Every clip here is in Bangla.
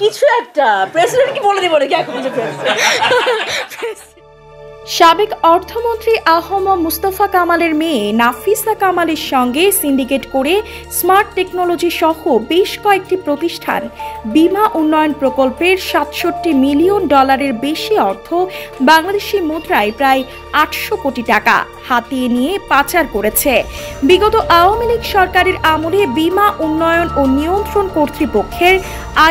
কিছু একটা প্রেসিডেন্ট কি বলে দিব নাকি এখন কিছু সাবেক অর্থমন্ত্রী আহম মুস্তফা কামালের মেয়ে নাফিসা কামালের সঙ্গে সিন্ডিকেট করে স্মার্ট টেকনোলজি সহ বেশ কয়েকটি প্রতিষ্ঠান বীমা উন্নয়ন প্রকল্পের $৬৭ মিলিয়ন বেশি অর্থ বাংলাদেশি মুদ্রায় প্রায় ৮০০ কোটি টাকা হাতিয়ে নিয়ে পাচার করেছে। বিগত আওয়ামী লীগ সরকারের আমলে বীমা উন্নয়ন ও নিয়ন্ত্রণ কর্তৃপক্ষের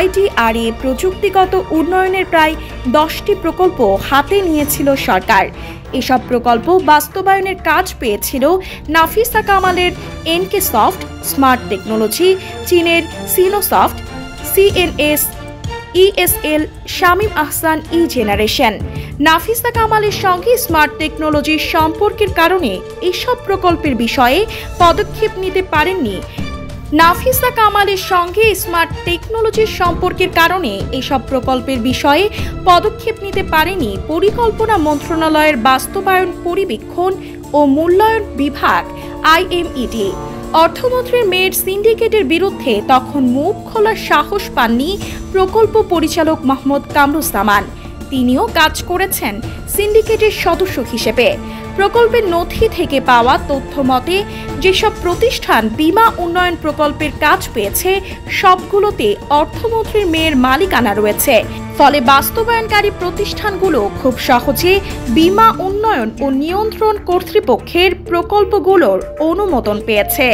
IDRA প্রযুক্তিগত উন্নয়নের প্রায় 10টি প্রকল্প হাতে নিয়েছিল সরকার। এসব প্রকল্প বাস্তবায়নের কাজ পেয়েছিল নাফিসা কামালের এনকে সফট স্মার্ট টেকনোলজি, চীনের সিনোসফট, CNS, ESL, Shamim Ahsan generation. Nafisa কামালের সঙ্গে স্মার্ট টেকনোলজির সম্পর্কের কারণে এসব প্রকল্পের বিষয়ে পদক্ষেপ নিতে পারেননি। নাফিসা কামালের সঙ্গে স্মার্ট টেকনোলজির সম্পর্কের কারণে এসব প্রকল্পের বিষয়ে পদক্ষেপ নিতে পারেনি পরিকল্পনা মন্ত্রণালয়ের বাস্তবায়ন পরিবীক্ষণ ও মূল্যায়ন বিভাগ IMED। অর্থমন্ত্রীর মেয়ের সিন্ডিকেটের বিরুদ্ধে তখন মুখ খোলার সাহস পাননি প্রকল্প পরিচালক মোহাম্মদ কামরুজ্জামান। তিনিও কাজ করেছেন সিন্ডিকেটের সদস্য হিসেবে। প্রকল্পের নথি থেকে পাওয়া তথ্য মতে যেসব প্রতিষ্ঠান বীমা উন্নয়ন প্রকল্পের কাজ পেয়েছে সবগুলোতে অর্থমন্ত্রীর মেয়ের মালিকানা রয়েছে। ফলে বাস্তবায়নকারী প্রতিষ্ঠানগুলো খুব সহজে বীমা উন্নয়ন ও নিয়ন্ত্রণ কর্তৃপক্ষের প্রকল্পগুলোর অনুমোদন পেয়েছে।